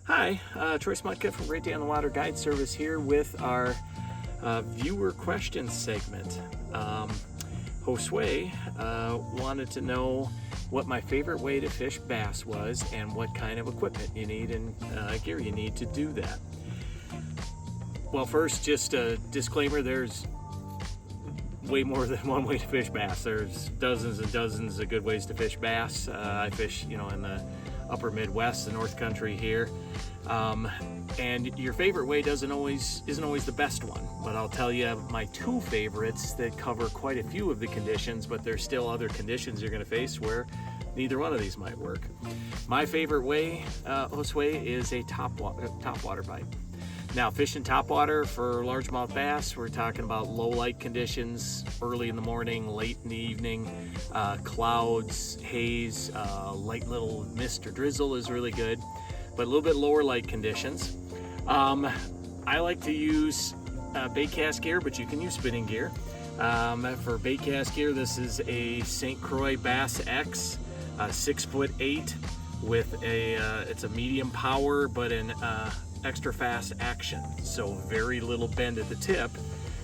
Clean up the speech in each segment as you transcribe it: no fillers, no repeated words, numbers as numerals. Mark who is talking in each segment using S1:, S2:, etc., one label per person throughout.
S1: Hi, Troy Smutke from Great Day on the Water Guide Service here with our viewer questions segment. Josue wanted to know what my favorite way to fish bass was and what kind of equipment you need and gear you need to do that. Well, first, just a disclaimer, there's way more than one way to fish bass. There's dozens and dozens of good ways to fish bass. I fish, in the upper Midwest, the North Country here. And your favorite way isn't always the best one, but I'll tell you my two favorites that cover quite a few of the conditions, but there's still other conditions you're going to face where neither one of these might work. My favorite way, Josue, is a topwater bite. Now, fishing topwater for largemouth bass, we're talking about low light conditions, early in the morning, late in the evening, clouds, haze, light little mist or drizzle is really good, but a little bit lower light conditions. I like to use bait cast gear, but you can use spinning gear. For bait cast gear, this is a St. Croix Bass X, 6'8", with it's a medium power, but an extra fast action, so very little bend at the tip,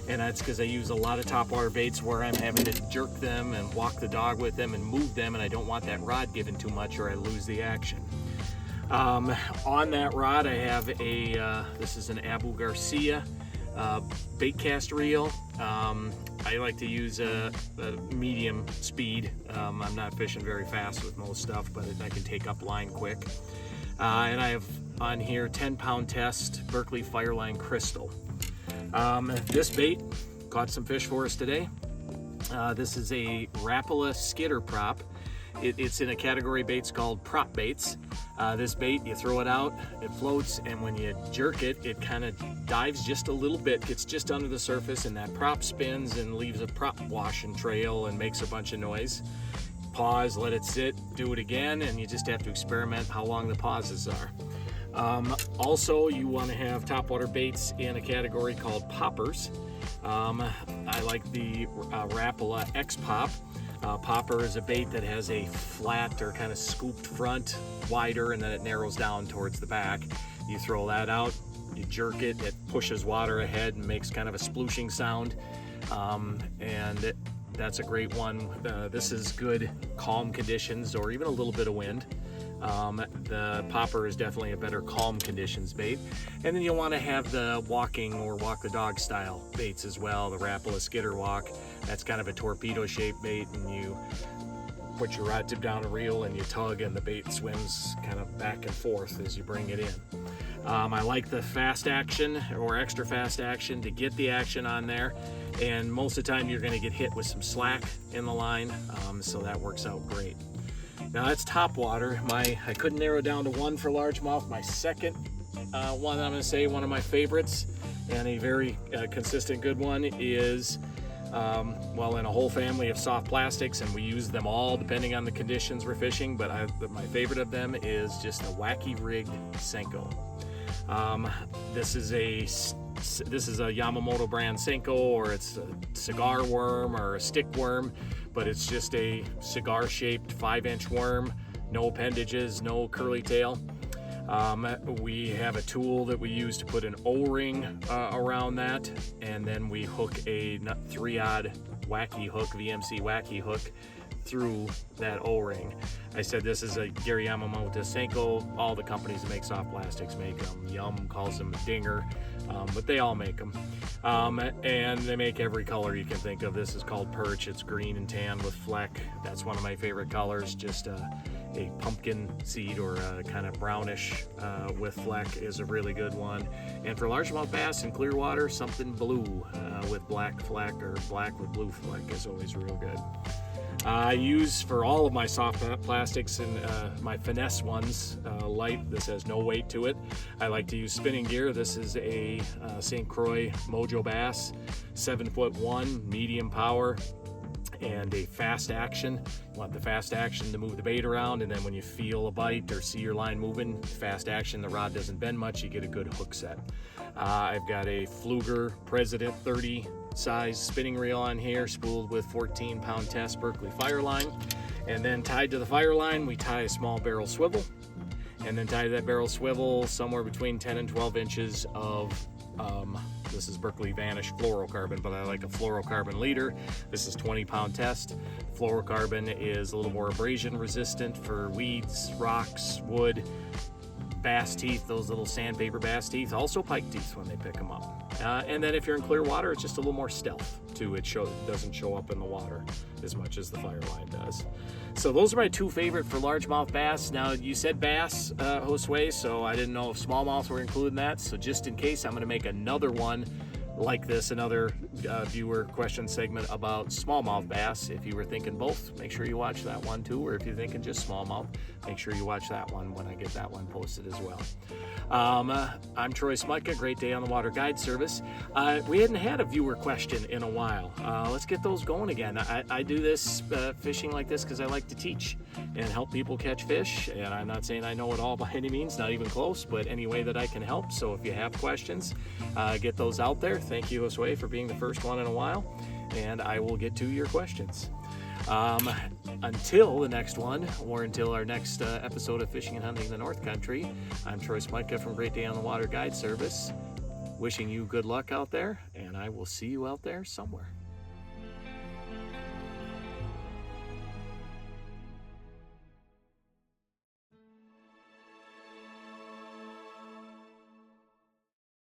S1: and that's because I use a lot of topwater baits where I'm having to jerk them and walk the dog with them and move them, and I don't want that rod given too much or I lose the action. On that rod I have this is an Abu Garcia bait cast reel. I like to use a medium speed. I'm not fishing very fast with most stuff, but I can take up line quick. And I have on here 10-pound test Berkley Fireline Crystal. This bait caught some fish for us today. This is a Rapala skidder prop. It's in a category of baits called prop baits. This bait, you throw it out, it floats, and when you jerk it, it kind of dives just a little bit, gets just under the surface, and that prop spins and leaves a prop washing trail and makes a bunch of noise. Pause, let it sit, do it again, and you just have to experiment how long the pauses are. Also, you want to have topwater baits in a category called poppers. I like the Rapala X Pop. Popper is a bait that has a flat or kind of scooped front, wider, and then it narrows down towards the back. You throw that out, you jerk it, it pushes water ahead and makes kind of a splooshing sound, that's a great one. This is good calm conditions or even a little bit of wind. The popper is definitely a better calm conditions bait. And then you'll want to have the walking or walk the dog style baits as well. The Rapala skidder walk, that's kind of a torpedo shaped bait, and you put your rod tip down a reel and you tug and the bait swims kind of back and forth as you bring it in. I like the fast action or extra fast action to get the action on there, and most of the time you're going to get hit with some slack in the line, so that works out great. Now that's topwater. I couldn't narrow down to one for largemouth. My second one I'm going to say one of my favorites and a very consistent good one is in a whole family of soft plastics, and we use them all depending on the conditions we're fishing, but my favorite of them is just a wacky rigged Senko. This is a Yamamoto brand Senko, or it's a cigar worm or a stick worm, but it's just a cigar shaped 5-inch worm, no appendages, no curly tail. We have a tool that we use to put an O-ring around that, and then we hook a 3-odd wacky hook, VMC wacky hook, through that O-ring. I said this is a Gary Yamamoto Senko. All the companies that make soft plastics make them. Yum calls them a dinger, but they all make them. And they make every color you can think of. This is called Perch. It's green and tan with fleck. That's one of my favorite colors. Just a pumpkin seed or a kind of brownish with fleck is a really good one. And for largemouth bass in clear water, something blue with black fleck or black with blue fleck is always real good. I use for all of my soft plastics and my finesse ones, light. This has no weight to it. I like to use spinning gear. This is a St. Croix Mojo Bass, 7'1", medium power, and a fast action. You want the fast action to move the bait around, and then when you feel a bite or see your line moving, fast action, the rod doesn't bend much, you get a good hook set. I've got a Pfluger President 30 size spinning reel on here, spooled with 14-pound test Berkley Fireline, and then tied to the Fireline we tie a small barrel swivel, and then tie to that barrel swivel somewhere between 10 and 12 inches of this is Berkeley Vanish fluorocarbon, but I like a fluorocarbon leader. This is 20-pound test. Fluorocarbon is a little more abrasion resistant for weeds, rocks, wood, bass teeth, those little sandpaper bass teeth, also pike teeth when they pick them up. And then if you're in clear water, it's just a little more stealth too. It doesn't show up in the water as much as the Fireline does. So those are my two favorite for largemouth bass. Now you said bass, Josue, so I didn't know if smallmouth were included in that. So just in case, I'm going to make another one like this, another viewer question segment about smallmouth bass. If you were thinking both, make sure you watch that one too, or if you're thinking just smallmouth, make sure you watch that one when I get that one posted as well. I'm Troy Smutka, Great Day on the Water Guide Service. We hadn't had a viewer question in a while. Let's get those going again. I do this fishing like this because I like to teach and help people catch fish, and I'm not saying I know it all by any means, not even close, but any way that I can help. So if you have questions, get those out there. Thank you, Josue, for being the first one in a while, and I will get to your questions. Until the next one, or until our next episode of Fishing and Hunting the North Country, I'm Troy Smutka from Great Day on the Water Guide Service, wishing you good luck out there, and I will see you out there somewhere.